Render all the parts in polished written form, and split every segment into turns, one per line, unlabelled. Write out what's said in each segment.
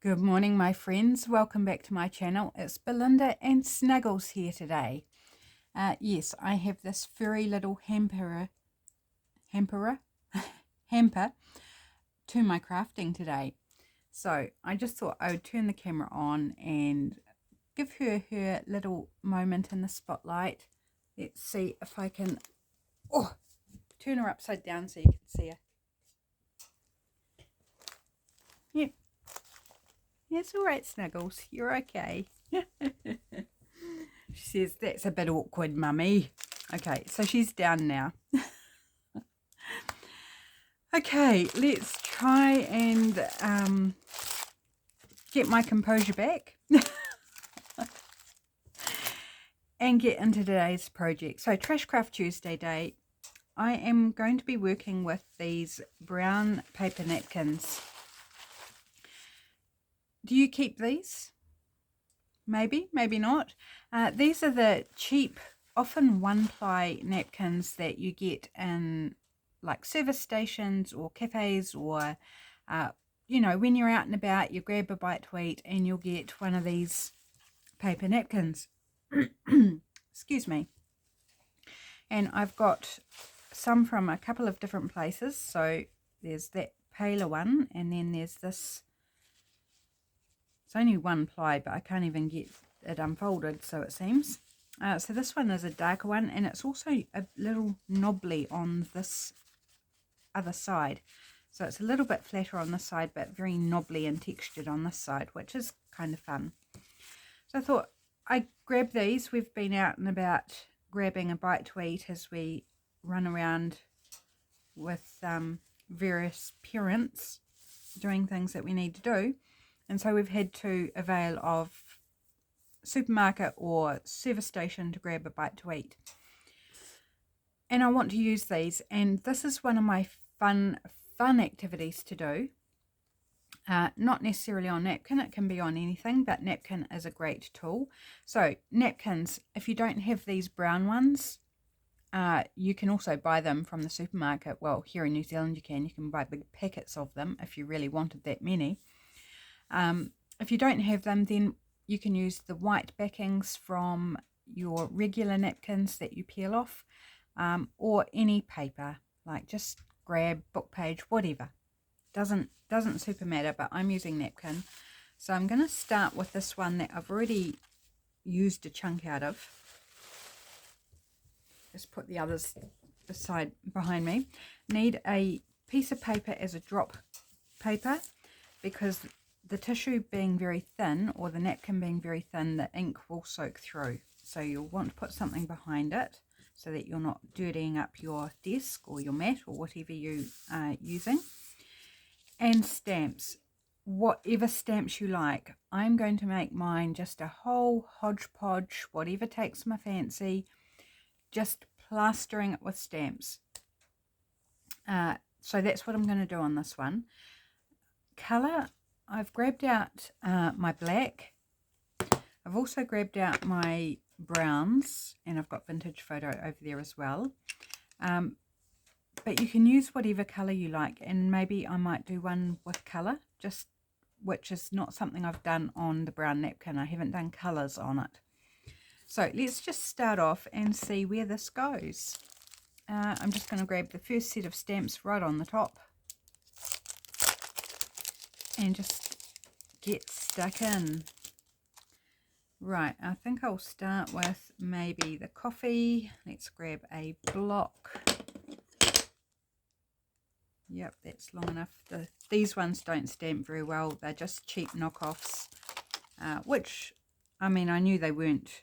Good morning, my friends. Welcome back to my channel. It's Belinda and Snuggles here today. Yes, I have this furry little hamper to my crafting today. So I just thought I would turn the camera on and give her little moment in the spotlight. Let's see if I can turn her upside down so you can see her. Yep. It's all right, Snuggles. You're okay. She says, that's a bit awkward, Mummy. Okay, so she's down now. Okay, let's try and get my composure back and get into today's project. So, Trash Craft Tuesday day, I am going to be working with these brown paper napkins. Do you keep these? Maybe, maybe not. These are the cheap, often one-ply napkins that you get in like service stations or cafes, or you know, when you're out and about, you grab a bite to eat and you'll get one of these paper napkins. Excuse me. And I've got some from a couple of different places. So there's that paler one, and then there's this. It's only one ply, but I can't even get it unfolded, so it seems. So this one is a darker one, and it's also a little knobbly on this other side. So it's a little bit flatter on this side, but very knobbly and textured on this side, which is kind of fun. So I thought I'd grab these. We've been out and about grabbing a bite to eat as we run around with various parents doing things that we need to do. And so we've had to avail of supermarket or service station to grab a bite to eat. And I want to use these, and this is one of my fun activities to do. Not necessarily on napkin, it can be on anything, but napkin is a great tool. So napkins, if you don't have these brown ones, you can also buy them from the supermarket. Well, here in New Zealand you can buy big packets of them if you really wanted that many. If you don't have them, then you can use the white backings from your regular napkins that you peel off, or any paper, like just grab book page, whatever. Doesn't super matter, but I'm using napkin. So I'm going to start with this one that I've already used a chunk out of. Just put the others behind me. Need a piece of paper as a drop paper, because the tissue being very thin, or the napkin being very thin, the ink will soak through. So you'll want to put something behind it so that you're not dirtying up your desk or your mat or whatever you are using. And stamps, whatever stamps you like. I'm going to make mine just a whole hodgepodge, whatever takes my fancy, just plastering it with stamps. So that's what I'm going to do on this one. Colour, I've grabbed out my black. I've also grabbed out my browns, and I've got vintage photo over there as well. But you can use whatever colour you like, and maybe I might do one with colour, just which is not something I've done on the brown napkin. I haven't done colours on it. So let's just start off and see where this goes. I'm just going to grab the first set of stamps right on the top and just get stuck in. Right, I think I'll start with maybe the coffee. Let's grab a block. Yep, that's long enough. These ones don't stamp very well. They're just cheap knockoffs, which, I mean, I knew they weren't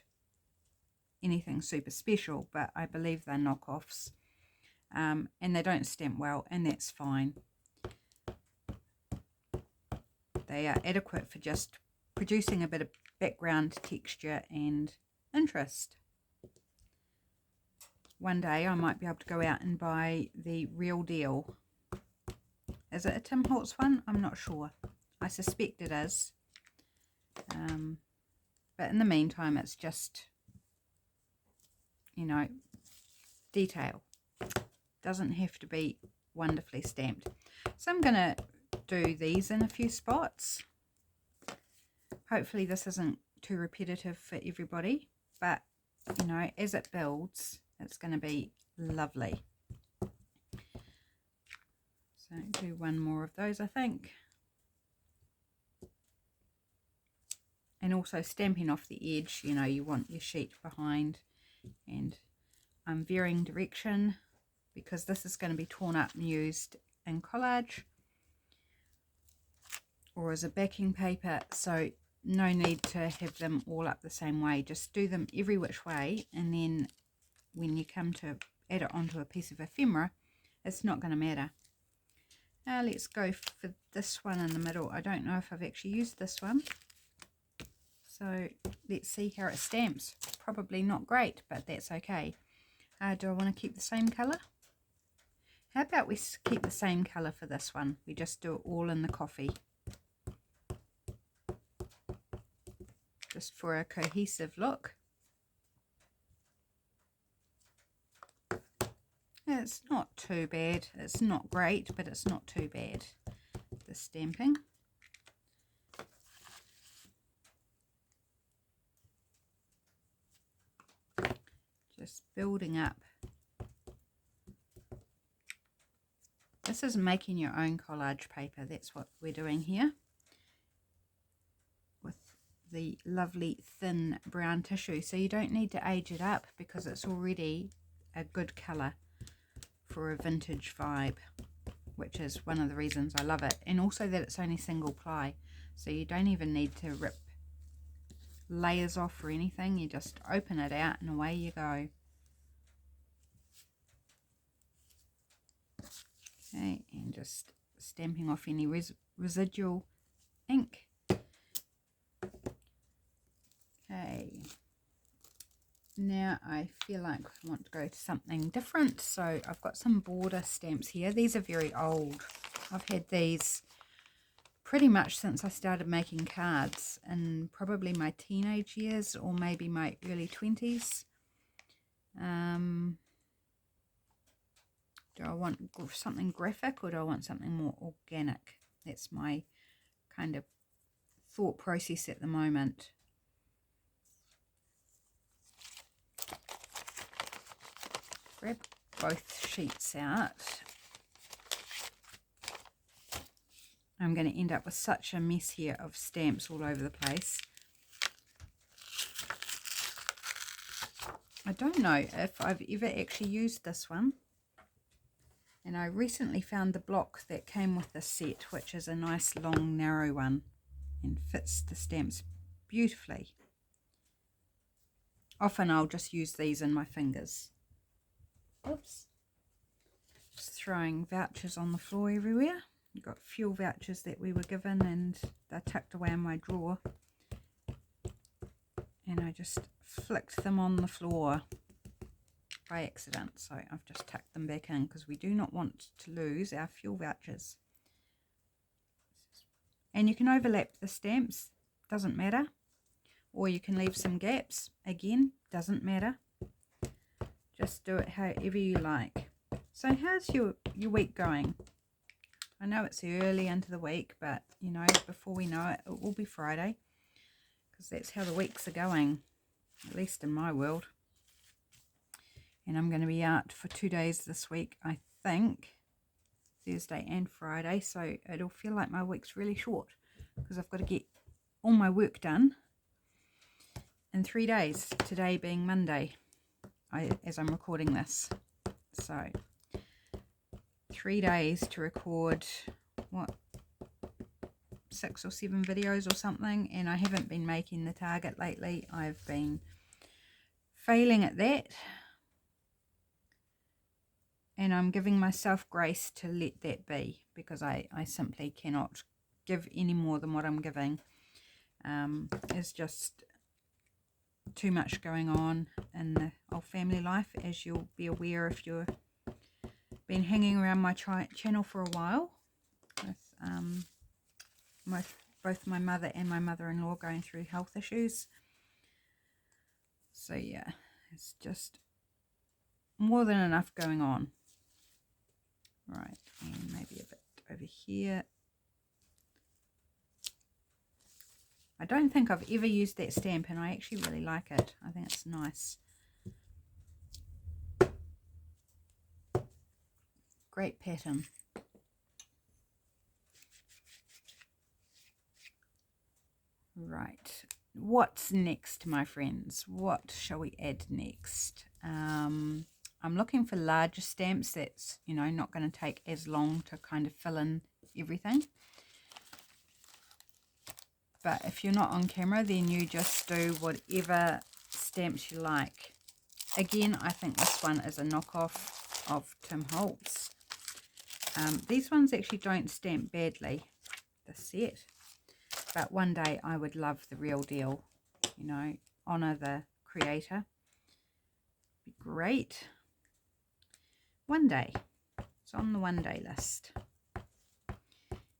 anything super special, but I believe they're knockoffs, and they don't stamp well, and that's fine. They are adequate for just producing a bit of background texture and interest. One day I might be able to go out and buy the real deal. Is it a Tim Hortons one? I'm not sure. I suspect it is. But in the meantime, it's just, you know, detail. Doesn't have to be wonderfully stamped. So I'm going to do these in a few spots. Hopefully this isn't too repetitive for everybody, but you know, as it builds, it's going to be lovely. So do one more of those, I think. And also stamping off the edge, you know, you want your sheet behind. And I'm veering direction because this is going to be torn up and used in collage or as a backing paper, so no need to have them all up the same way. Just do them every which way, and then when you come to add it onto a piece of ephemera, it's not going to matter. Now let's go for this one in the middle. I don't know if I've actually used this one, so let's see how it stamps. Probably not great, but that's okay. Do I want to keep the same colour? How about we keep the same colour for this one? We just do it all in the coffee, just for a cohesive look. It's not too bad. It's not great, but it's not too bad, the stamping. Just building up. This is making your own collage paper. That's what we're doing here with the lovely thin brown tissue. So you don't need to age it up because it's already a good colour for a vintage vibe, which is one of the reasons I love it. And also that it's only single ply, so you don't even need to rip layers off or anything. You just open it out and away you go. Okay, and just stamping off any residual ink. Okay, now I feel like I want to go to something different, so I've got some border stamps here. These are very old. I've had these pretty much since I started making cards in probably my teenage years or maybe my early 20s. Do I want something graphic or do I want something more organic? That's my kind of thought process at the moment. Grab both sheets out. I'm going to end up with such a mess here of stamps all over the place. I don't know if I've ever actually used this one. And I recently found the block that came with this set, which is a nice long narrow one and fits the stamps beautifully. Often I'll just use these in my fingers. Oops. Just throwing vouchers on the floor everywhere. We've got fuel vouchers that we were given and they're tucked away in my drawer. And I just flicked them on the floor by accident, so I've just tucked them back in because we do not want to lose our fuel vouchers. And you can overlap the stamps, doesn't matter, or you can leave some gaps, again, doesn't matter. Just do it however you like. So how's your week going? I know it's early into the week, but you know, before we know it, it will be Friday, because that's how the weeks are going, at least in my world. And I'm going to be out for 2 days this week, I think, Thursday and Friday, so it'll feel like my week's really short because I've got to get all my work done in 3 days, today being Monday, as I'm recording this. So 3 days to record, what, 6 or 7 videos or something, and I haven't been making the target lately. I've been failing at that. And I'm giving myself grace to let that be, because I simply cannot give any more than what I'm giving. There's just too much going on in the old family life, as you'll be aware if you've been hanging around my channel for a while, with both my mother and my mother-in-law going through health issues. So yeah, it's just more than enough going on. Right, and maybe a bit over here. I don't think I've ever used that stamp, and I actually really like it. I think it's nice. Great pattern. Right. What's next, my friends? What shall we add next? I'm looking for larger stamps that's, you know, not going to take as long to kind of fill in everything. But if you're not on camera, then you just do whatever stamps you like. Again, I think this one is a knockoff of Tim Holtz. These ones actually don't stamp badly, the set. But one day I would love the real deal, you know, honour the creator. Be great. One day. It's on the one day list.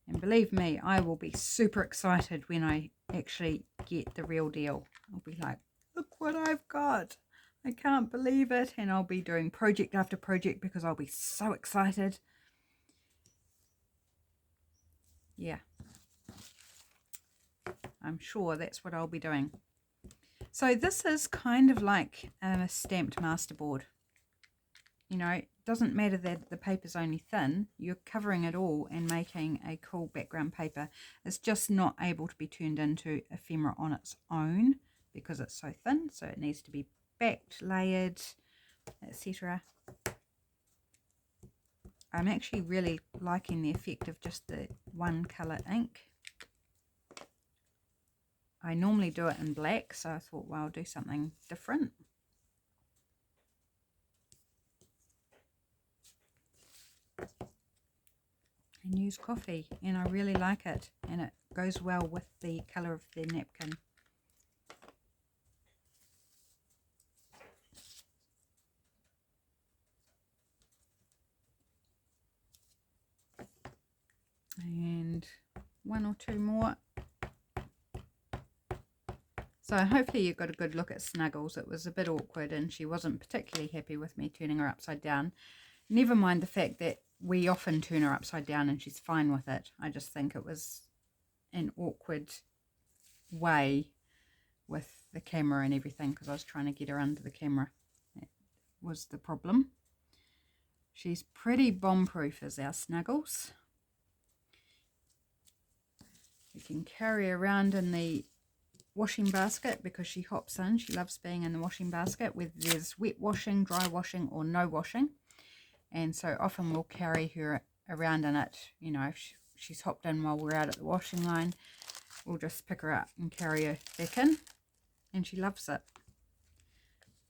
And believe me, I will be super excited when I actually get the real deal. I'll be like, look what I've got. I can't believe it. And I'll be doing project after project because I'll be so excited. Yeah. I'm sure that's what I'll be doing. So this is kind of like a stamped masterboard. You know, it doesn't matter that the paper's only thin. You're covering it all and making a cool background paper. It's just not able to be turned into ephemera on its own because it's so thin. So it needs to be backed, layered, etc. I'm actually really liking the effect of just the one colour ink. I normally do it in black, so I thought, well, I'll do something different. And use coffee, and I really like it, and it goes well with the colour of the napkin. And one or two more. So hopefully you got a good look at Snuggles. It was a bit awkward and she wasn't particularly happy with me turning her upside down. Never mind the fact that we often turn her upside down and she's fine with it. I just think it was an awkward way with the camera and everything because I was trying to get her under the camera. That was the problem. She's pretty bomb-proof as our Snuggles. You can carry her around in the washing basket because she hops in. She loves being in the washing basket whether there's wet washing, dry washing or no washing. And so often we'll carry her around in it. You know, if she's hopped in while we're out at the washing line, we'll just pick her up and carry her back in. And she loves it.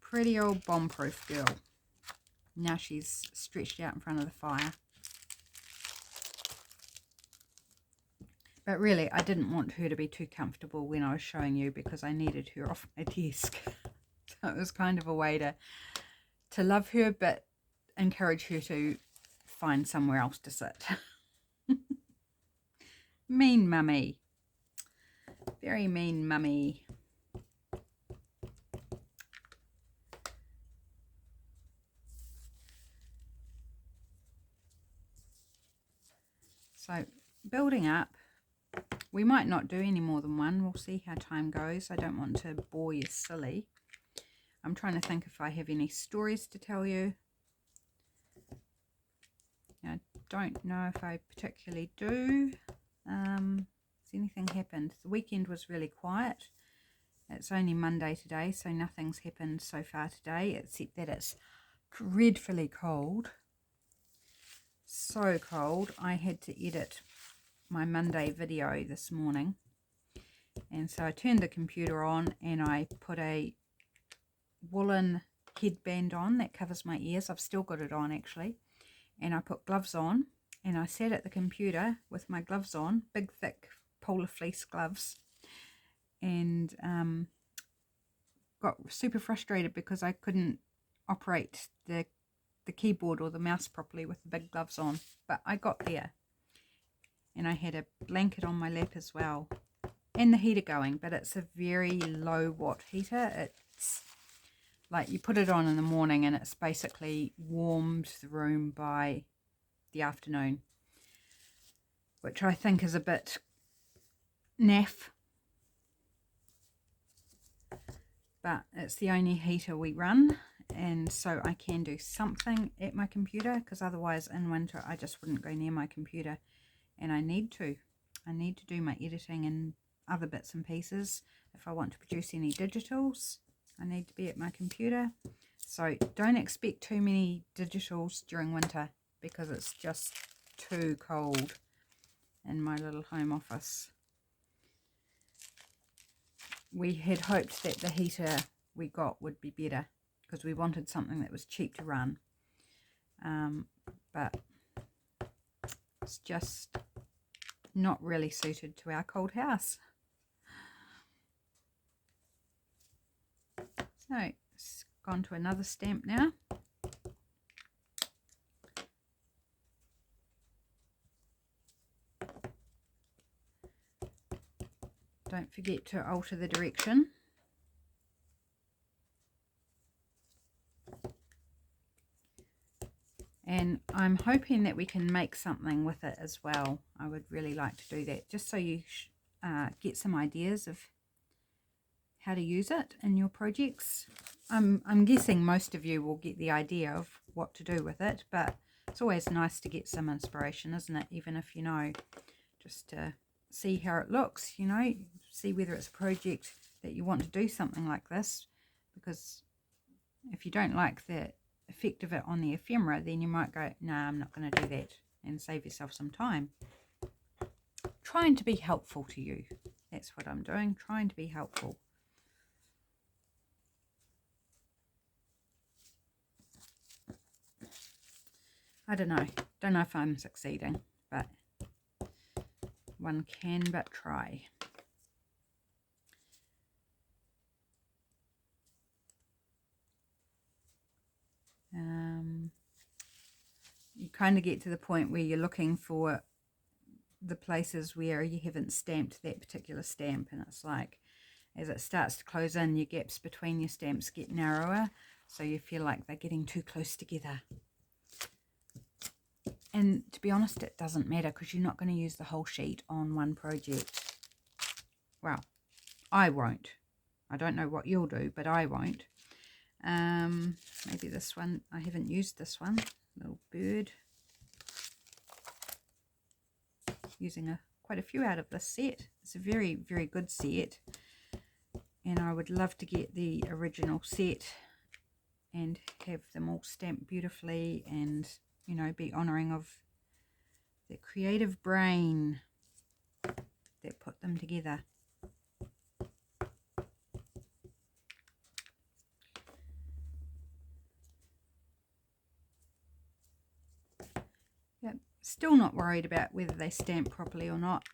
Pretty old bomb-proof girl. Now she's stretched out in front of the fire. But really, I didn't want her to be too comfortable when I was showing you because I needed her off my desk. So it was kind of a way to love her, but encourage her to find somewhere else to sit. Mean mummy. Very mean mummy. So building up. We might not do any more than one. We'll see how time goes. I don't want to bore you silly. I'm trying to think if I have any stories to tell you. I don't know if I particularly do. Has anything happened? The weekend was really quiet. It's only Monday today, so nothing's happened so far today, except that it's dreadfully cold. So cold. I had to edit my Monday video this morning, and so I turned the computer on and I put a woolen headband on that covers my ears. I've still got it on actually, and I put gloves on and I sat at the computer with my gloves on, big thick polar fleece gloves, and got super frustrated because I couldn't operate the keyboard or the mouse properly with the big gloves on, but I got there. And I had a blanket on my lap as well. And the heater going, but it's a very low watt heater. It's like you put it on in the morning and it's basically warmed the room by the afternoon. Which I think is a bit naff. but it's the only heater we run, and so I can do something at my computer, because otherwise in winter I just wouldn't go near my computer, and I need to do my editing and other bits and pieces. If I want to produce any digitals, I need to be at my computer. So don't expect too many digitals during winter, because it's just too cold in my little home office. We had hoped that the heater we got would be better, because we wanted something that was cheap to run, but it's just not really suited to our cold house. So it's gone to another stamp now. Don't forget to alter the direction. And I'm hoping that we can make something with it as well. I would really like to do that, just so you get some ideas of how to use it in your projects. I'm guessing most of you will get the idea of what to do with it, but it's always nice to get some inspiration, isn't it? Even if you know, just to see how it looks, you know, see whether it's a project that you want to do something like this, because if you don't like the effect of it on the ephemera, then you might go, nah, I'm not going to do that, and save yourself some time. Trying to be helpful to you. That's what I'm doing, trying to be helpful. I don't know if I'm succeeding, but one can but try. You kind of get to the point where you're looking for the places where you haven't stamped that particular stamp, and it's like, as it starts to close in, your gaps between your stamps get narrower, so you feel like they're getting too close together. And to be honest, it doesn't matter, because you're not going to use the whole sheet on one project. Well, I won't. I don't know what you'll do, but I won't. Maybe this one, I haven't used this one, little bird. Using quite a few out of this set. It's a very, very good set, and I would love to get the original set and have them all stamped beautifully, and, you know, be honouring of the creative brain that put them together. Yep, still not worried about whether they stamp properly or not,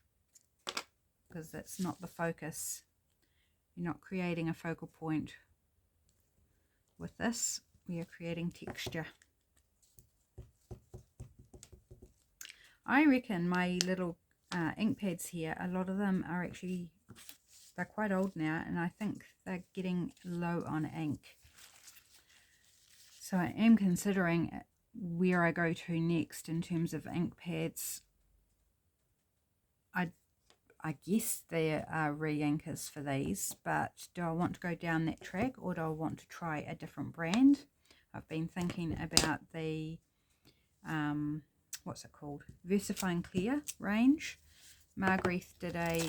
because that's not the focus. You're not creating a focal point with this. We are creating texture. I reckon my little ink pads here, a lot of them are actually, they're quite old now, and I think they're getting low on ink. So I am considering where I go to next in terms of ink pads. I guess there are re-inkers for these, but do I want to go down that track, or do I want to try a different brand? I've been thinking about the, what's it called? VersaFine Clear range. Margaret did a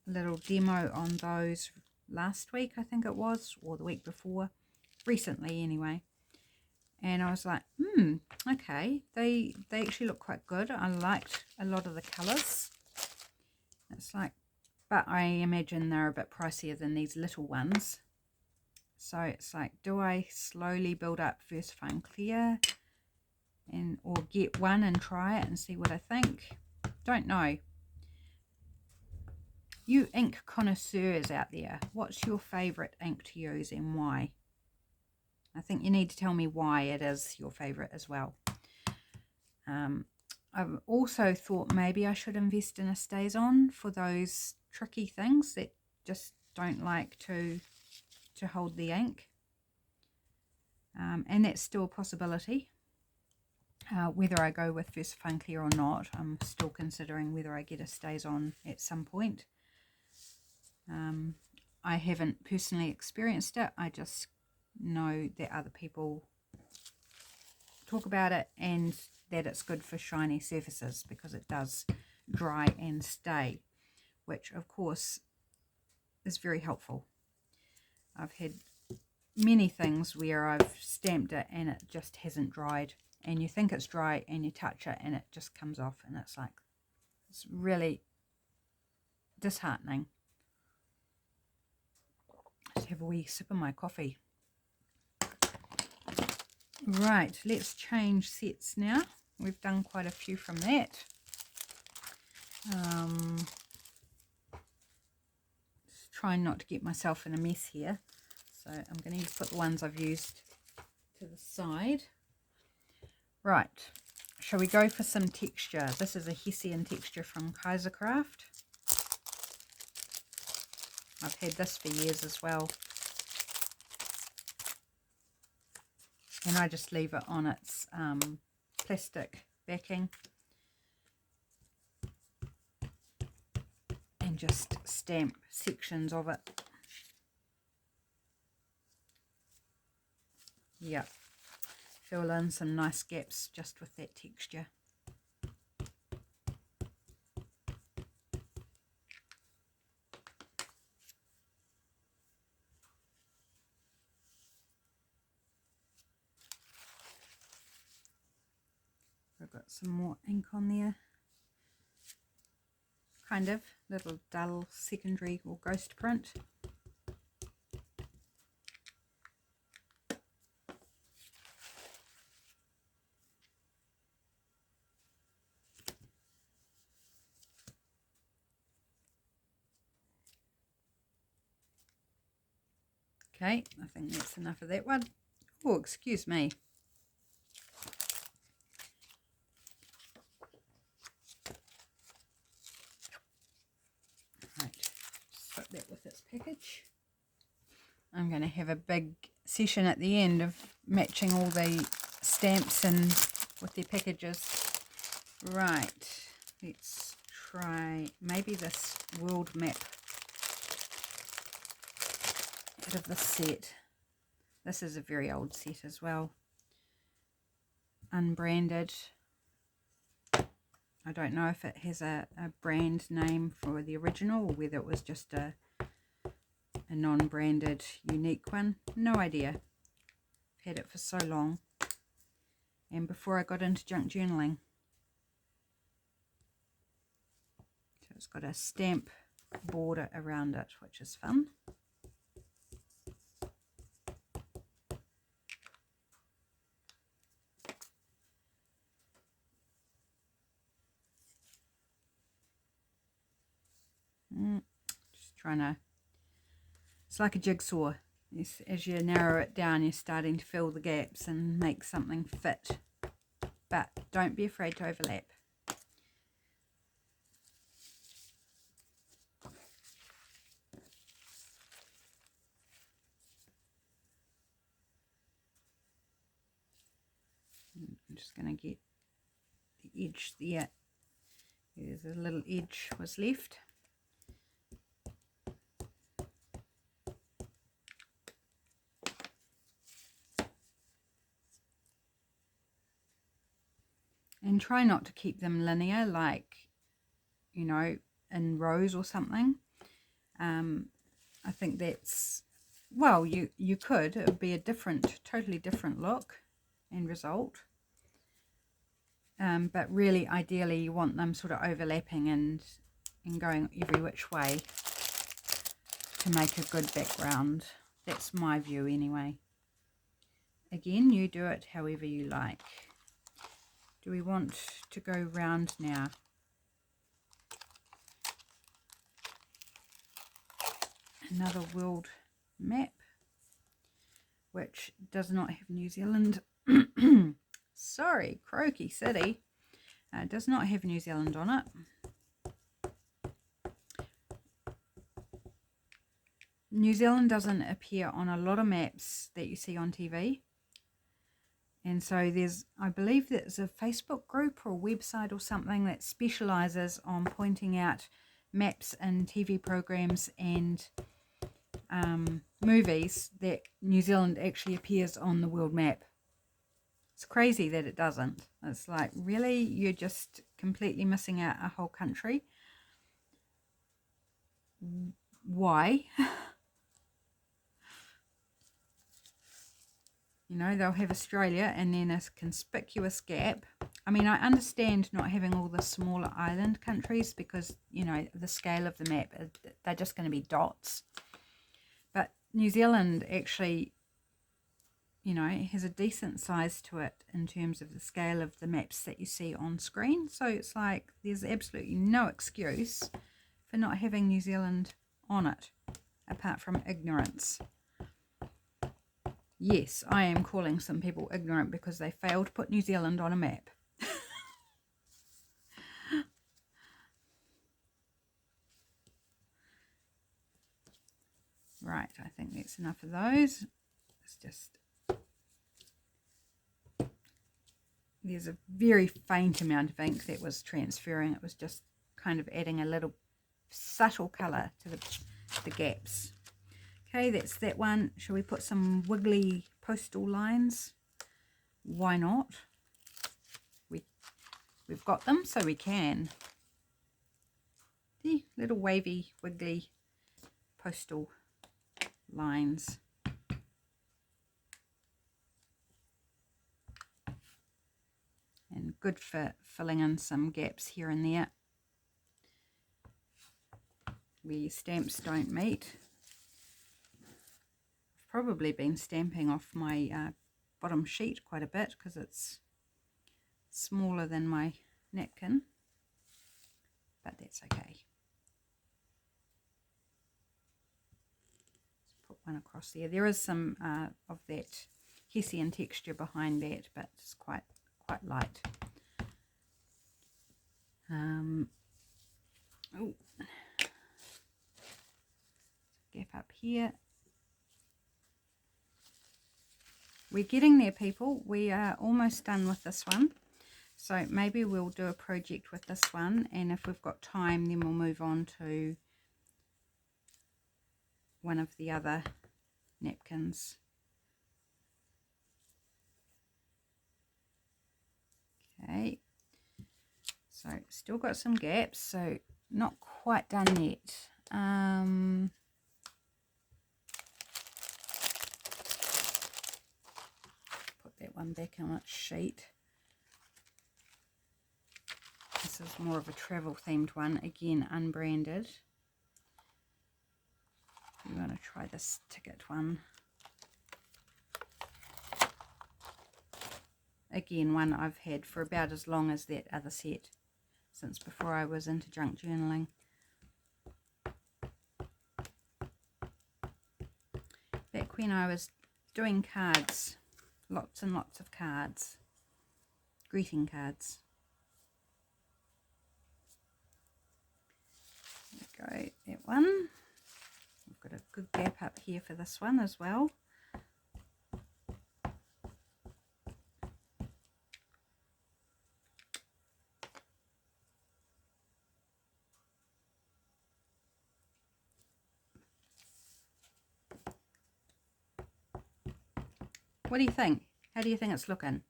little demo on those last week, I think it was, or the week before, recently anyway. And I was like, okay, they actually look quite good. I liked a lot of the colours. It's like, but I imagine they're a bit pricier than these little ones. So it's like, do I slowly build up VersaFine Clear, or get one and try it and see what I think? Don't know. You ink connoisseurs out there, what's your favourite ink to use and why? I think you need to tell me why it is your favourite as well. I've also thought maybe I should invest in a StazOn for those tricky things that just don't like to hold the ink. And that's still a possibility. Whether I go with VersaFine Clear or not, I'm still considering whether I get a StazOn at some point. I haven't personally experienced it. I just know that other people talk about it and that it's good for shiny surfaces because it does dry and stay, which of course is very helpful. I've had many things where I've stamped it and it just hasn't dried, and you think it's dry and you touch it and it just comes off, and it's like, it's really disheartening. Just have a wee sip of my coffee. Right, let's change sets now. We've done quite a few from that. Just trying not to get myself in a mess here. So I'm going to put the ones I've used to the side. Right, shall we go for some texture? This is a Hessian texture from Kaisercraft. I've had this for years as well. And I just leave it on its plastic backing. And just stamp sections of it. Yep. Fill in some nice gaps just with that texture. I've got some more ink on there. Kind of little dull secondary or ghost print. Okay, I think that's enough of that one. Oh, excuse me. Right, just put that with its package. I'm going to have a big session at the end of matching all the stamps and with their packages. Right, let's try maybe this world map out of this set. This is a very old set as well. Unbranded. I don't know if it has a brand name for the original or whether it was just a non-branded unique one. No idea. I've had it for so long. And before I got into junk journaling. So it's got a stamp border around it, which is fun. Just trying to, it's like a jigsaw. As you narrow it down, you're starting to fill the gaps and make something fit. But don't be afraid to overlap. I'm just going to get the edge there. There's a little edge was left. And try not to keep them linear, like, you know, in rows or something. I think that's, well, you could. It would be a different, totally different look and result. But really, ideally, you want them sort of overlapping and going every which way to make a good background. That's my view anyway. Again, you do it however you like. Do we want to go round now? Another world map, which does not have New Zealand. Sorry, Croaky City. Does not have New Zealand on it. New Zealand doesn't appear on a lot of maps that you see on TV. And so there's, I believe there's a Facebook group or a website or something that specializes on pointing out maps and TV programs and movies that New Zealand actually appears on the world map. It's crazy that it doesn't. It's like, really? You're just completely missing out a whole country? Why? You know, they'll have Australia and then a conspicuous gap. I mean, I understand not having all the smaller island countries because, you know, the scale of the map, they're just going to be dots. But New Zealand actually, you know, has a decent size to it in terms of the scale of the maps that you see on screen. So it's like there's absolutely no excuse for not having New Zealand on it, apart from ignorance. Yes, I am calling some people ignorant because they failed to put New Zealand on a map. Right, I think that's enough of those. It's just, there's a very faint amount of ink that was transferring. It was just kind of adding a little subtle colour to the gaps. Okay, that's that one. Shall we put some wiggly postal lines? Why not? We've got them, so we can. The little wavy, wiggly postal lines. And good for filling in some gaps here and there where stamps don't meet. I've probably been stamping off my bottom sheet quite a bit because it's smaller than my napkin, but that's okay. Let's put one across there. There is some of that Hessian texture behind that, but it's quite light. Oh, gap up here. We're getting there, people. We are almost done with this one. So maybe we'll do a project with this one, and if we've got time, then we'll move on to one of the other napkins. Okay, so still got some gaps, so not quite done yet. Put that one back on its sheet. This is more of a travel themed one, again unbranded. We want to try this ticket one. Again, one I've had for about as long as that other set, since before I was into junk journaling. Back when I was doing cards, lots and lots of cards, greeting cards. There we go, that one. We've got a good gap up here for this one as well. What do you think? How do you think it's looking?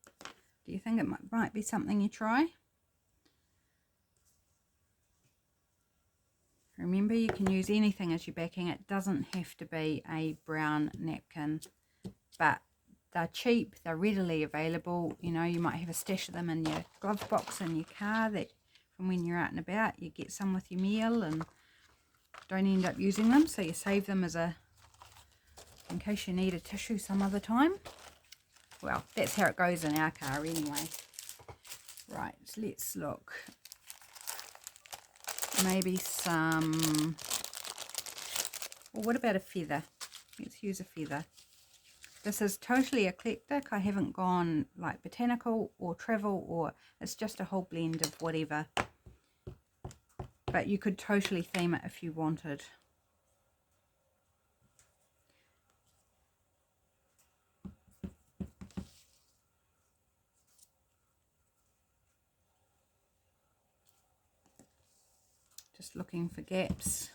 Do you think it might be something you try? Remember, you can use anything as your backing. It doesn't have to be a brown napkin, but they're cheap, they're readily available. You know, you might have a stash of them in your glove box in your car that from when you're out and about, you get some with your meal and don't end up using them, so you save them as in case you need a tissue some other time. Well, that's how it goes in our car anyway. Right, so let's look. Maybe some, well, what about a feather? Let's use a feather. This is totally eclectic. I haven't gone like botanical or travel, or it's just a whole blend of whatever. But you could totally theme it if you wanted. Just looking for gaps.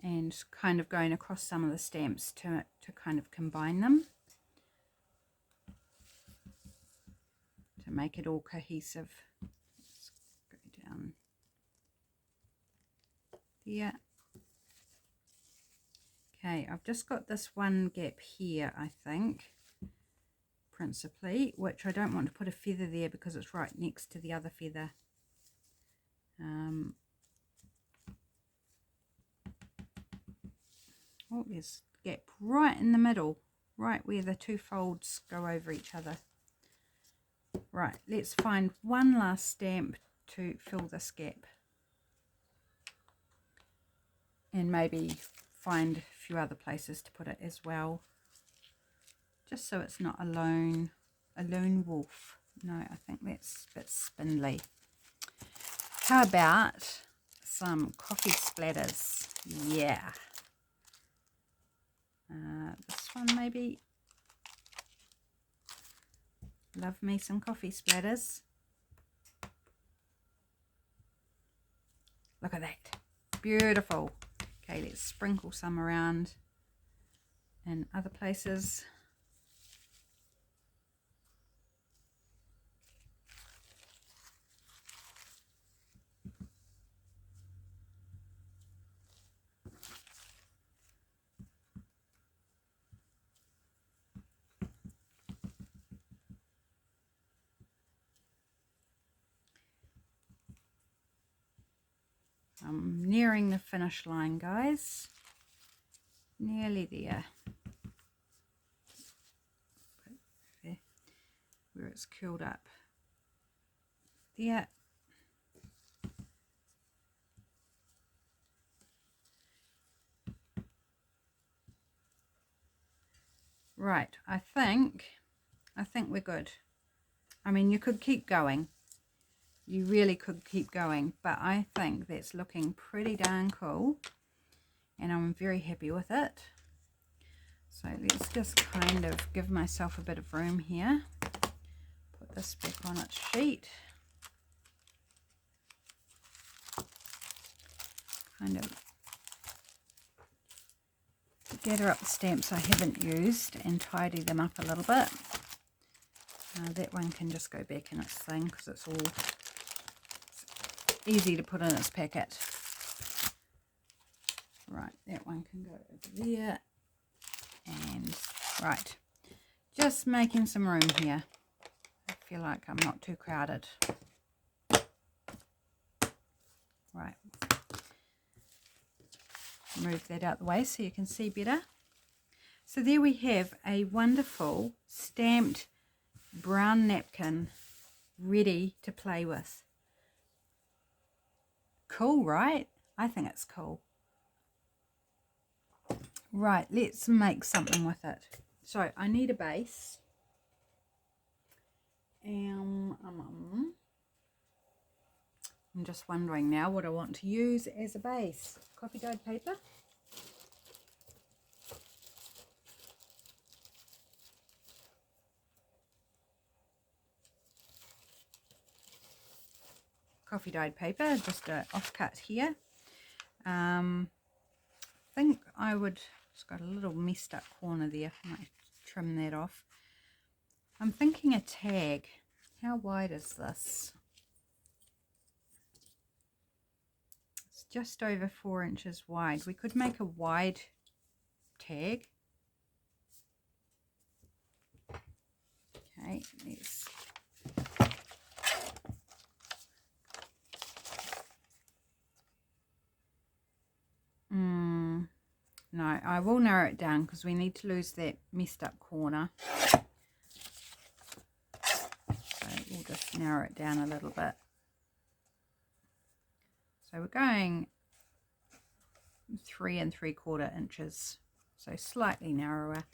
and kind of going across some of the stamps to kind of combine them, to make it all cohesive. Let's go down there. Okay, I've just got this one gap here, I think, principally, which I don't want to put a feather there because it's right next to the other feather. Oh, there's a gap right in the middle, right where the two folds go over each other. Right, let's find one last stamp to fill this gap. And maybe find a few other places to put it as well. Just so it's not a lone wolf. No, I think that's a bit spindly. How about some coffee splatters? Yeah. This one maybe. Love me some coffee splatters. Look at that. Beautiful. Okay, let's sprinkle some around in other places. I'm nearing the finish line, guys. Nearly there. Where it's curled up. There. Right, I think we're good. I mean, you could keep going. You really could keep going, but I think that's looking pretty darn cool. And I'm very happy with it. So let's just kind of give myself a bit of room here. Put this back on its sheet. Kind of gather up the stamps I haven't used and tidy them up a little bit. That one can just go back in its thing because it's all easy to put in its packet. Right, that one can go over there. And right, just making some room here. I feel like I'm not too crowded. Right, move that out the way so you can see better. So there we have a wonderful stamped brown napkin ready to play with. Cool, right? I think it's cool. Right, let's make something with it. So I need a base. I'm just wondering now what I want to use as a base. Coffee dyed paper. Coffee dyed paper, just a offcut here. I think I would, it's got a little messed up corner there, I might trim that off. I'm thinking a tag. How wide is this? It's just over 4 inches wide. We could make a wide tag. Okay, let's no, I will narrow it down because we need to lose that messed up corner. So we'll just narrow it down a little bit. So we're going 3 3/4 inches, so slightly narrower.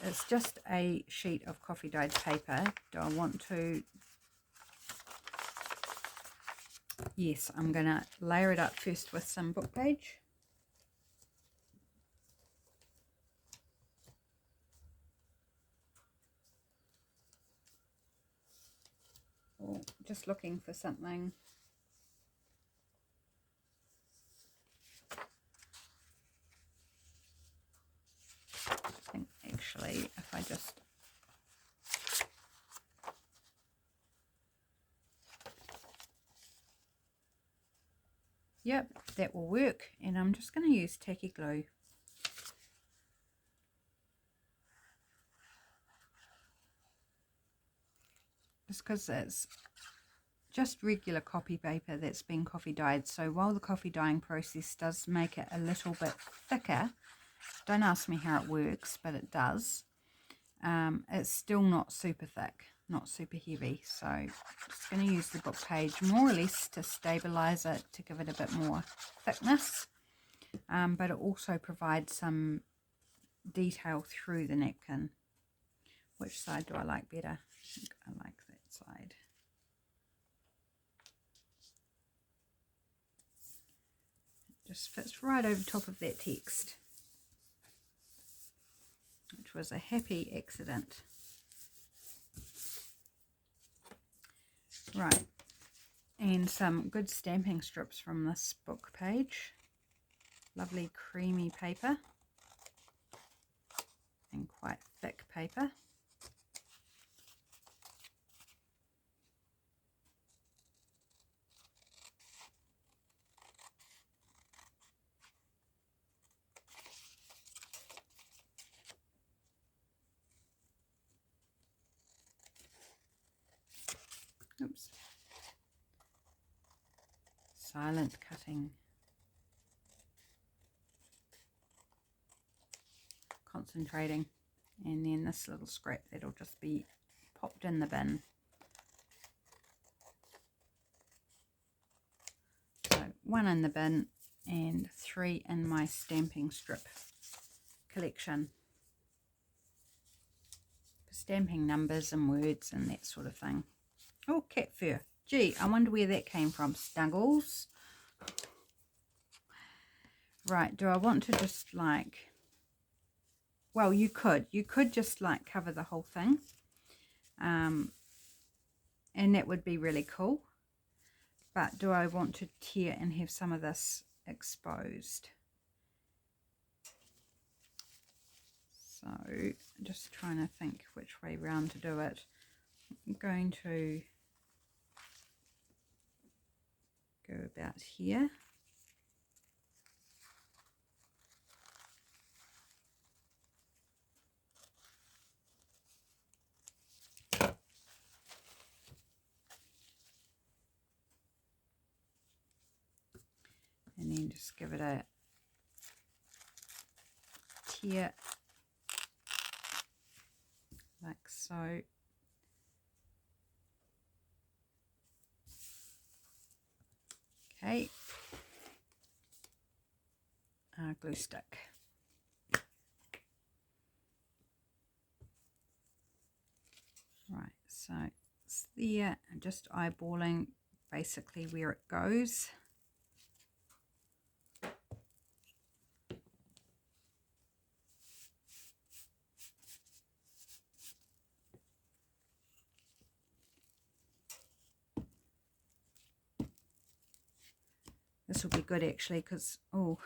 It's just a sheet of coffee dyed paper. Do I want to? Yes, I'm going to layer it up first with some book page. just looking for something. I think actually if I just yep, that will work. And I'm just going to use tacky glue. Just because it's just regular copy paper that's been coffee dyed. So while the coffee dyeing process does make it a little bit thicker, don't ask me how it works, but it does. It's still not super thick, not super heavy. So I'm just going to use the book page more or less to stabilize it, to give it a bit more thickness. But it also provides some detail through the napkin. Which side do I like better? I think I like that side. It just fits right over top of that text, which was a happy accident. Right, and some good stamping strips from this book page. Lovely creamy paper and quite thick paper. Oops. Silent cutting. Concentrating. And then this little scrap that'll just be popped in the bin. So 1 in the bin and 3 in my stamping strip collection. For stamping numbers and words and that sort of thing. Oh, cat fur. Gee, I wonder where that came from. Snuggles. Right, do I want to just like... Well, you could just like cover the whole thing. And that would be really cool. But do I want to tear and have some of this exposed? So, just trying to think which way round to do it. I'm going to go about here. And then just give it a tear like so. Okay. Glue stick. Right, so it's there. I'm just eyeballing basically where it goes. This will be good actually because, oh,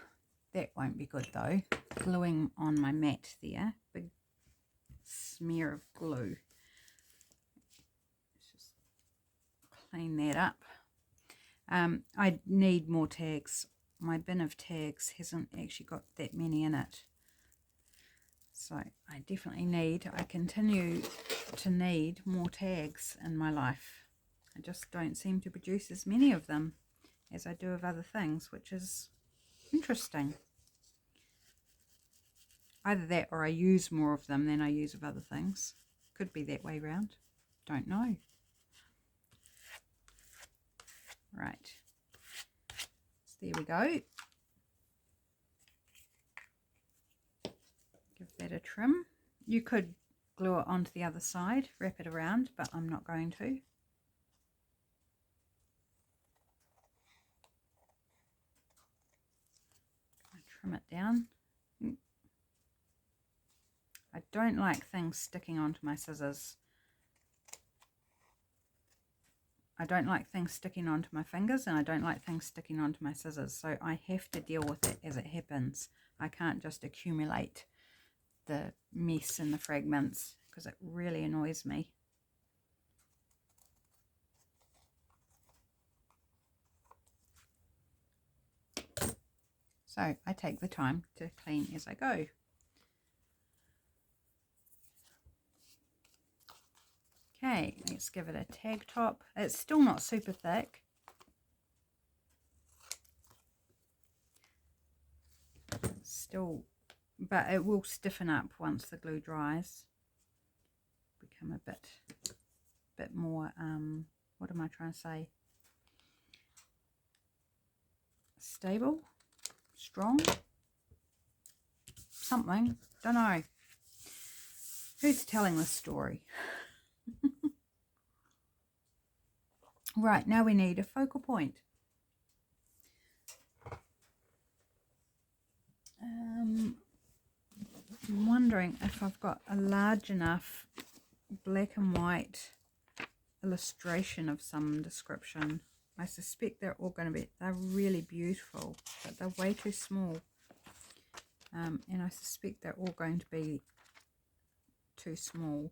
that won't be good though. Gluing on my mat there. Big smear of glue. Let's just clean that up. I need more tags. My bin of tags hasn't actually got that many in it. So I definitely I continue to need more tags in my life. I just don't seem to produce as many of them as I do of other things, which is interesting. Either that or I use more of them than I use of other things. Could be that way round. Don't know. Right. So there we go. Give that a trim. You could glue it onto the other side, wrap it around, but I'm not going to. Trim it down. I don't like things sticking onto my scissors. I don't like things sticking onto my fingers, and I don't like things sticking onto my scissors, so I have to deal with it as it happens. I can't just accumulate the mess and the fragments because it really annoys me. So I take the time to clean as I go. Okay, let's give it a tag top. It's still not super thick. Still, but it will stiffen up once the glue dries. Become a bit more, what am I trying to say? Stable? Strong? Something. Don't know. Who's telling this story? Right, now we need a focal point. I'm wondering if I've got a large enough black and white illustration of some description. I suspect they're all going to be, they're really beautiful, but they're way too small. And I suspect they're all going to be too small.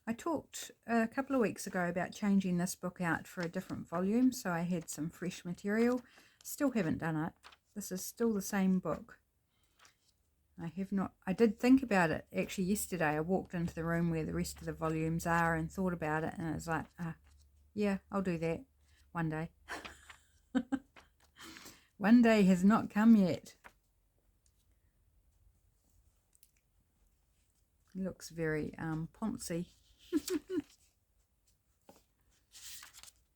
I talked a couple of weeks ago about changing this book out for a different volume, so I had some fresh material. Still haven't done it. This is still the same book. I did think about it actually yesterday. I walked into the room where the rest of the volumes are and thought about it, and I was like, yeah, I'll do that one day. One day has not come yet. He looks very poncy.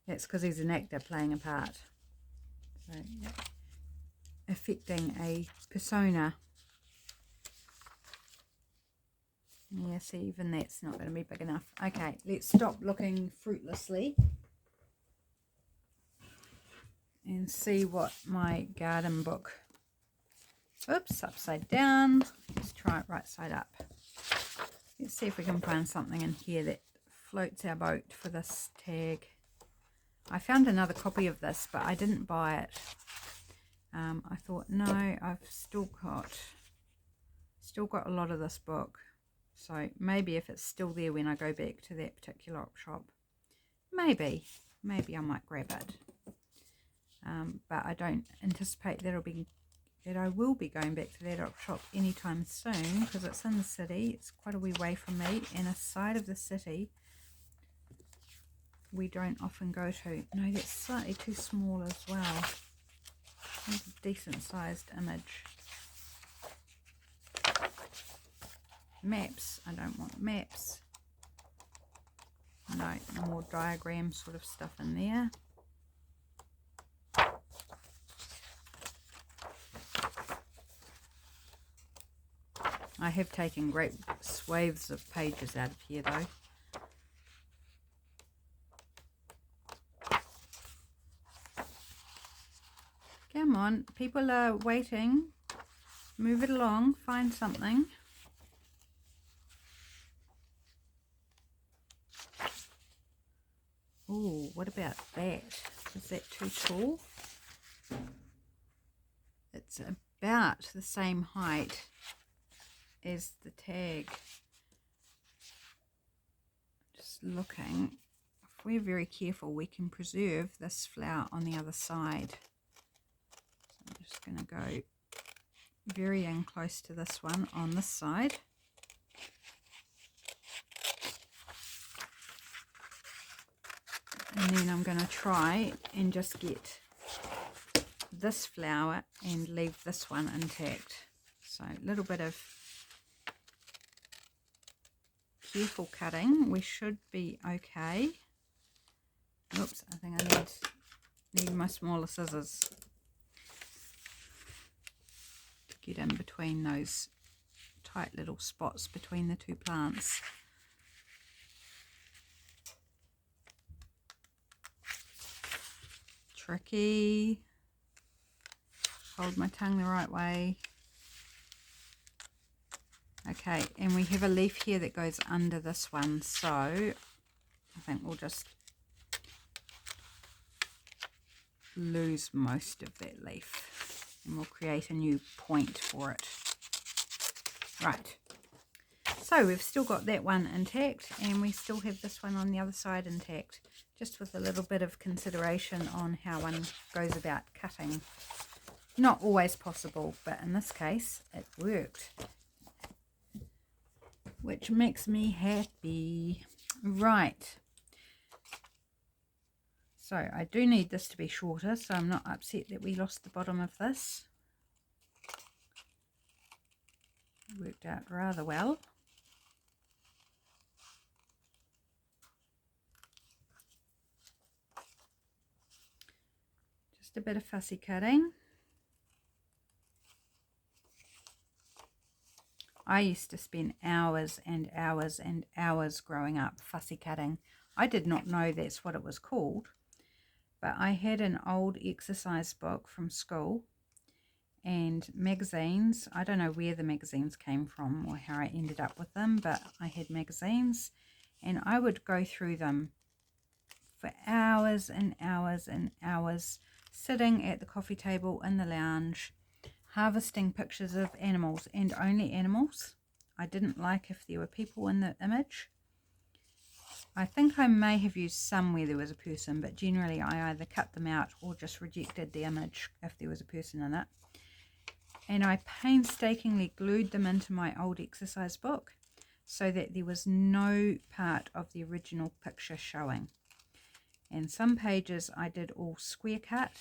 That's because he's an actor playing a part. So, affecting a persona. Yeah, see, even that's not going to be big enough. Okay, let's stop looking fruitlessly and see what my garden book, oops, upside down. Let's try it right side up. Let's see if we can find something in here that floats our boat for this tag. I found another copy of this, but I didn't buy it. I thought, no, I've still got a lot of this book. So maybe if it's still there when I go back to that particular op shop, maybe I might grab it. But I don't anticipate that I will be going back to that op shop anytime soon, because it's in the city. It's quite a wee way from me, and a side of the city we don't often go to. No, that's slightly too small as well. That's a decent sized image. Maps, I don't want maps. No, more diagram sort of stuff in there. I have taken great swathes of pages out of here though. Come on, people are waiting. Move it along, find something. Oh, what about that? Is that too tall? It's about the same height as the tag. Just looking. If we're very careful, we can preserve this flower on the other side. So I'm just going to go very in close to this one on this side. And then I'm going to try and just get this flower and leave this one intact. So a little bit of careful cutting. We should be okay. Oops, I think I need my smaller scissors to get in between those tight little spots between the two plants. Tricky. Hold my tongue the right way. Okay, and we have a leaf here that goes under this one, so I think we'll just lose most of that leaf, and we'll create a new point for it. Right, so we've still got that one intact, and we still have this one on the other side intact, just with a little bit of consideration on how one goes about cutting. Not always possible, but in this case it worked, which makes me happy. Right, so I do need this to be shorter, so I'm not upset that we lost the bottom of this. It worked out rather well. Just a bit of fussy cutting. I used to spend hours and hours and hours growing up fussy cutting. I did not know that's what it was called, but I had an old exercise book from school and magazines. I don't know where the magazines came from or how I ended up with them, but I had magazines and I would go through them for hours and hours and hours, sitting at the coffee table in the lounge, harvesting pictures of animals, and only animals. I didn't like if there were people in the image. I think I may have used some where there was a person, but generally I either cut them out or just rejected the image if there was a person in it. And I painstakingly glued them into my old exercise book so that there was no part of the original picture showing. And some pages I did all square cut,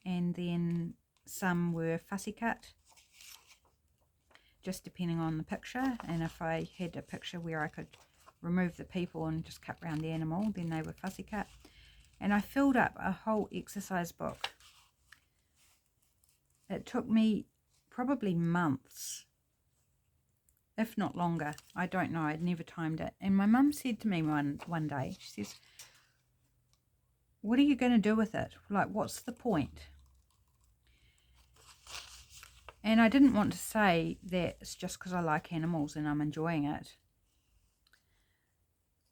and then some were fussy cut, just depending on the picture. And if I had a picture where I could remove the people and just cut around the animal, then they were fussy cut. And I filled up a whole exercise book. It took me probably months, if not longer. I don't know, I'd never timed it. And my mum said to me one day, she says, "What are you going to do with it? Like, what's the point?" And I didn't want to say that it's just because I like animals and I'm enjoying it.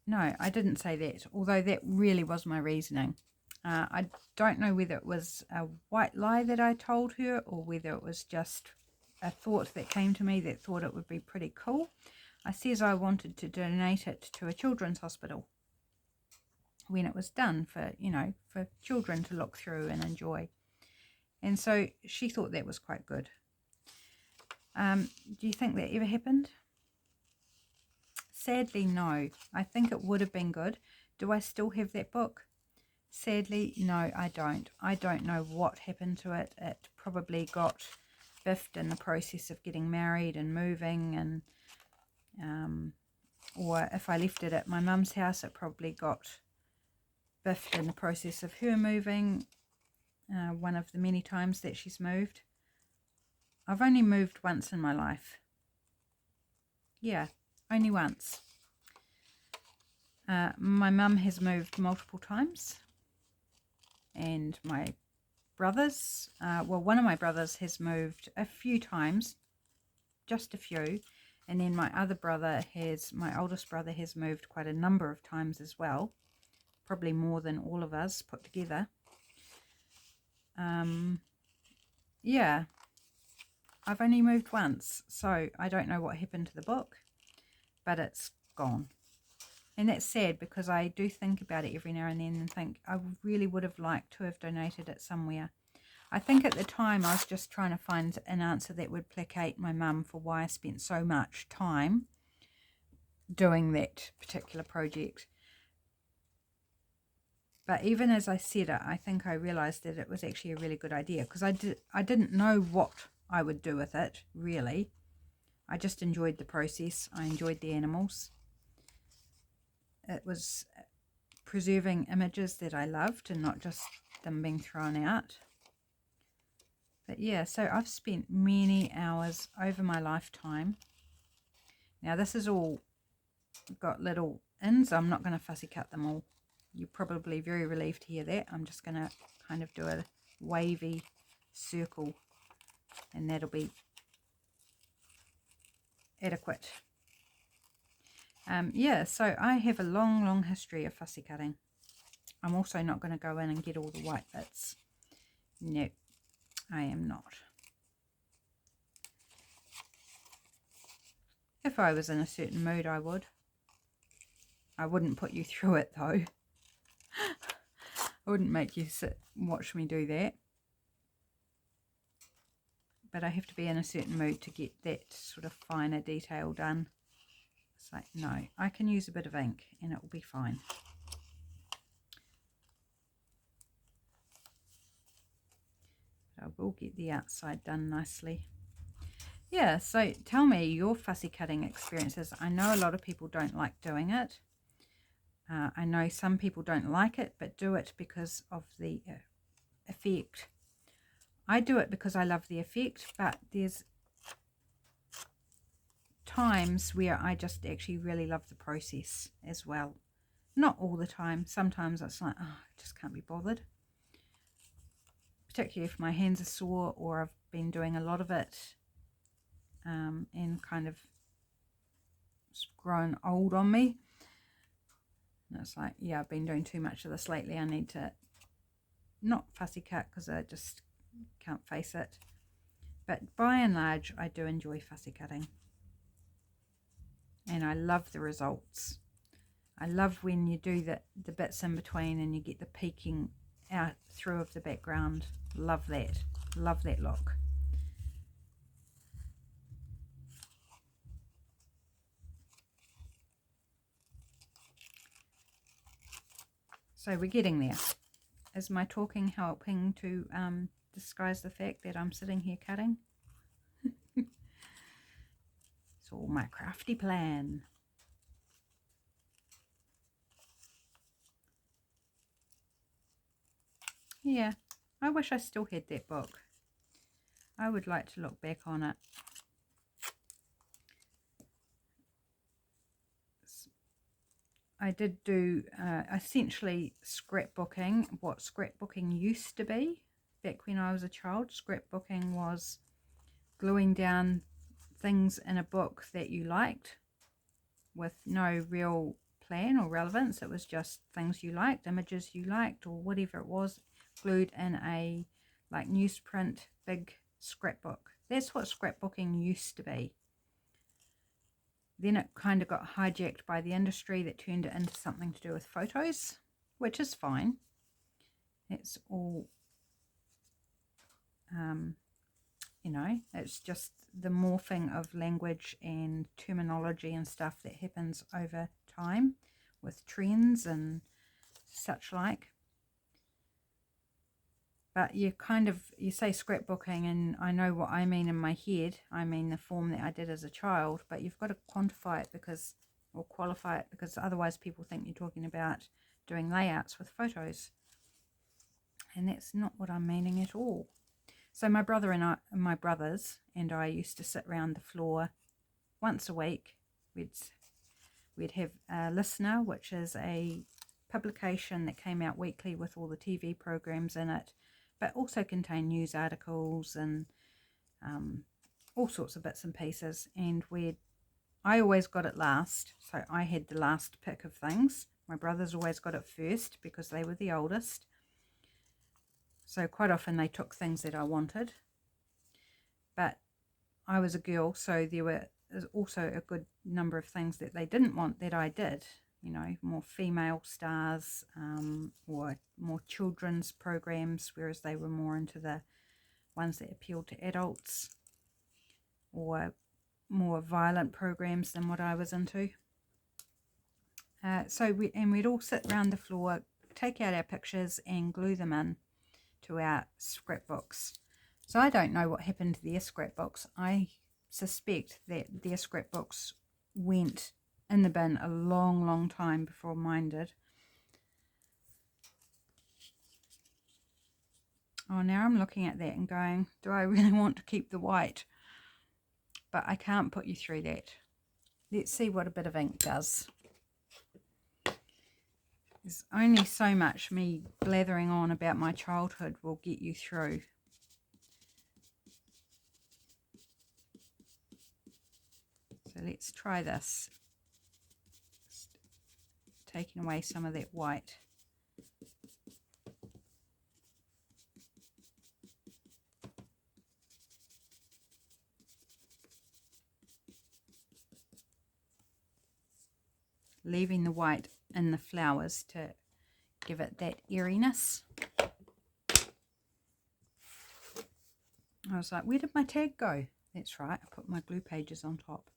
No, I didn't say that, although that really was my reasoning. I don't know whether it was a white lie that I told her or whether it was just a thought that came to me that thought it would be pretty cool. I says I wanted to donate it to a children's hospital when it was done, for, you know, for children to look through and enjoy. And so she thought that was quite good. Do you think that ever happened? Sadly, no. I think it would have been good. Do I still have that book? Sadly, no, I don't. I don't know what happened to it. It probably got biffed in the process of getting married and moving, and or if I left it at my mum's house, it probably got biffed in the process of her moving, one of the many times that she's moved. I've only moved once in my life. Yeah, only once. My mum has moved multiple times, and my brothers, well, one of my brothers has moved a few times, just a few, and then my other brother my oldest brother has moved quite a number of times as well, probably more than all of us put together. Yeah, I've only moved once, so I don't know what happened to the book, but it's gone. And that's sad, because I do think about it every now and then and think I really would have liked to have donated it somewhere. I think at the time I was just trying to find an answer that would placate my mum for why I spent so much time doing that particular project. But even as I said it, I think I realised that it was actually a really good idea, because I didn't know what I would do with it, really. I just enjoyed the process. I enjoyed the animals. It was preserving images that I loved and not just them being thrown out. But yeah, so I've spent many hours over my lifetime. Now this is all got little ends. I'm not going to fussy cut them all. You're probably very relieved to hear that. I'm just going to kind of do a wavy circle, and that'll be adequate. Yeah, so I have a long history of fussy cutting. I'm also not going to go in and get all the white bits. No, I am not. If I was in a certain mood, I would. I wouldn't put you through it, though. I wouldn't make you sit and watch me do that. But I have to be in a certain mood to get that sort of finer detail done. It's like, no, I can use a bit of ink and it will be fine. But I will get the outside done nicely. Yeah, so tell me your fussy cutting experiences. I know a lot of people don't like doing it. I know some people don't like it, but do it because of the effect. I do it because I love the effect, but there's times where I just actually really love the process as well. Not all the time. Sometimes it's like, oh, I just can't be bothered. Particularly if my hands are sore or I've been doing a lot of it and kind of it's grown old on me. And it's like, yeah, I've been doing too much of this lately. I need to not fussy cut because I just can't face it. But by and large, I do enjoy fussy cutting. And I love the results. I love when you do the bits in between and you get the peeking out through of the background. Love that. Love that look. So we're getting there. Is my talking helping to disguise the fact that I'm sitting here cutting? It's all my crafty plan. Yeah, I wish I still had that book. I would like to look back on it. I did do essentially scrapbooking, what scrapbooking used to be back when I was a child. Scrapbooking was gluing down things in a book that you liked with no real plan or relevance. It was just things you liked, images you liked, or whatever it was, glued in a like newsprint big scrapbook. That's what scrapbooking used to be. Then it kind of got hijacked by the industry that turned it into something to do with photos, which is fine. It's all, you know, it's just the morphing of language and terminology and stuff that happens over time with trends and such like. But you say scrapbooking, and I know what I mean in my head. I mean the form that I did as a child, but you've got to quantify it or qualify it, because otherwise people think you're talking about doing layouts with photos. And that's not what I'm meaning at all. So my brothers and I used to sit around the floor once a week. We'd have a Listener, which is a publication that came out weekly with all the TV programs in it, but also contained news articles and all sorts of bits and pieces. And I always got it last, so I had the last pick of things. My brothers always got it first because they were the oldest. So quite often they took things that I wanted. But I was a girl, so there was also a good number of things that they didn't want that I did. You know, more female stars or more children's programs, whereas they were more into the ones that appealed to adults, or more violent programs than what I was into. We'd all sit around the floor, take out our pictures and glue them in to our scrapbooks. So I don't know what happened to their scrapbooks. I suspect that their scrapbooks went in the bin a long, long time before mine did. Oh, now I'm looking at that and going, do I really want to keep the white? But I can't put you through that. Let's see what a bit of ink does. There's only so much me blathering on about my childhood will get you through. So let's try this. Just taking away some of that white. leaving the white in the flowers to give it that airiness. I was like, where did my tag go? That's right, I put my glue pages on top.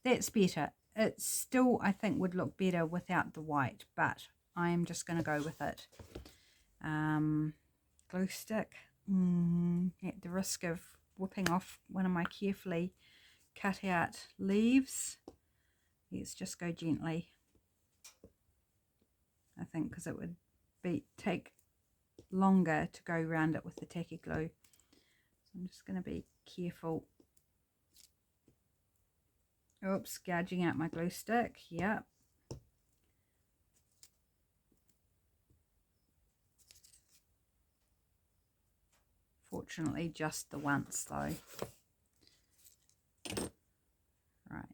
That's better. It still, I think, would look better without the white, but I am just going to go with it. Glue stick, at the risk of whipping off one of my carefully cut out leaves. Let's just go gently, I think, because it would take longer to go around it with the tacky glue. So I'm just going to be careful. Oops, gouging out my glue stick. Yep. Fortunately, just the once though. Right.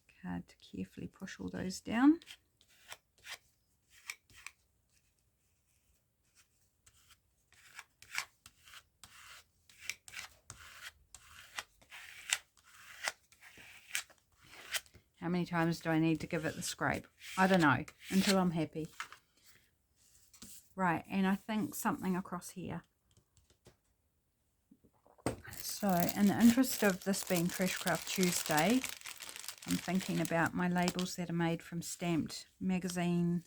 It's hard to carefully push all those down. How many times do I need to give it the scrape? I don't know, until I'm happy. Right, and I think something across here. So, in the interest of this being Trash Craft Tuesday, I'm thinking about my labels that are made from stamped magazine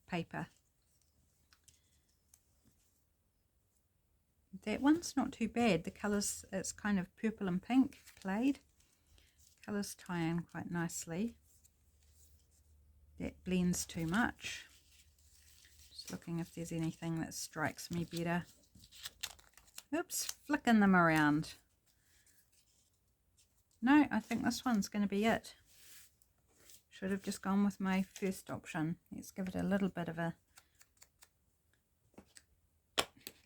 paper. That one's not too bad. The colours, it's kind of purple and pink played. Colours tie in quite nicely. That blends too much. Just looking if there's anything that strikes me better. Oops, flicking them around. No, I think this one's going to be it. Should have just gone with my first option. Let's give it a little bit of a...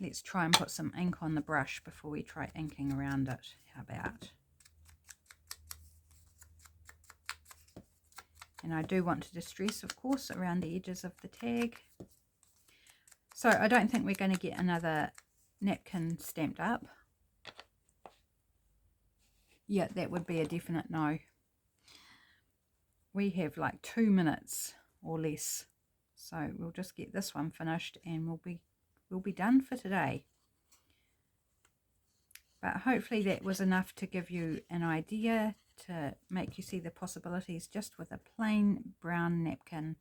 Let's try and put some ink on the brush before we try inking around it. How about? And I do want to distress, of course, around the edges of the tag. So I don't think we're going to get another napkin stamped up. Yeah, that would be a definite no. We have like 2 minutes or less. So we'll just get this one finished and we'll be done for today. But hopefully that was enough to give you an idea, to make you see the possibilities just with a plain brown napkin,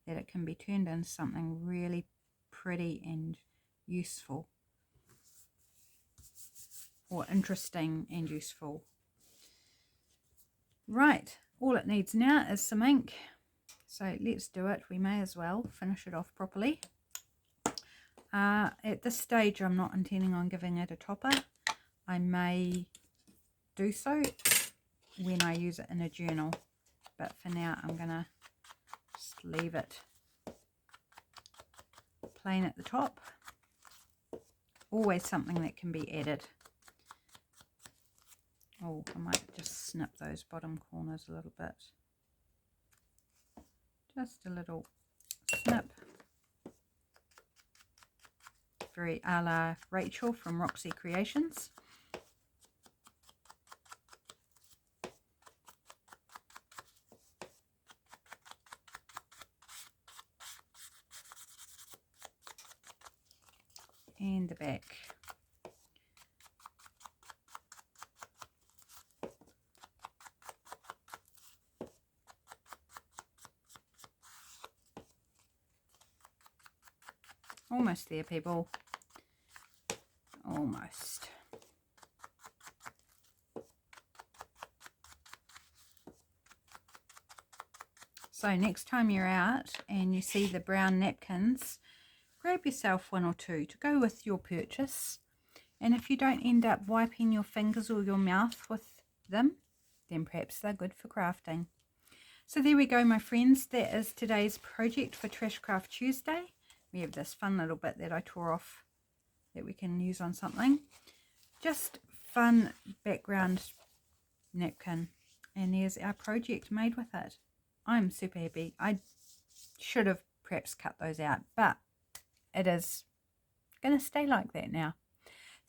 that it can be turned into something really pretty and useful, or interesting and useful. Right, all it needs now is some ink, so let's do it. We may as well finish it off properly. At this stage I'm not intending on giving it a topper. I may do so when I use it in a journal, but for now I'm going to just leave it plain at the top. Always something that can be added. Oh, I might just snip those bottom corners a little bit. Just a little snip. Very a la Rachel from Roxy Creations. And the back. Almost there, people. Almost. So next time you're out and you see the brown napkins, grab yourself one or two to go with your purchase. And if you don't end up wiping your fingers or your mouth with them, then perhaps they're good for crafting. So there we go, my friends. That is today's project for Trash Craft Tuesday. We have this fun little bit that I tore off that we can use on something. Just fun background napkin. And there's our project made with it. I'm super happy. I should have perhaps cut those out, but it is going to stay like that now.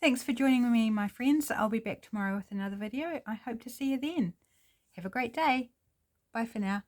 Thanks for joining me, my friends. I'll be back tomorrow with another video. I hope to see you then. Have a great day. Bye for now.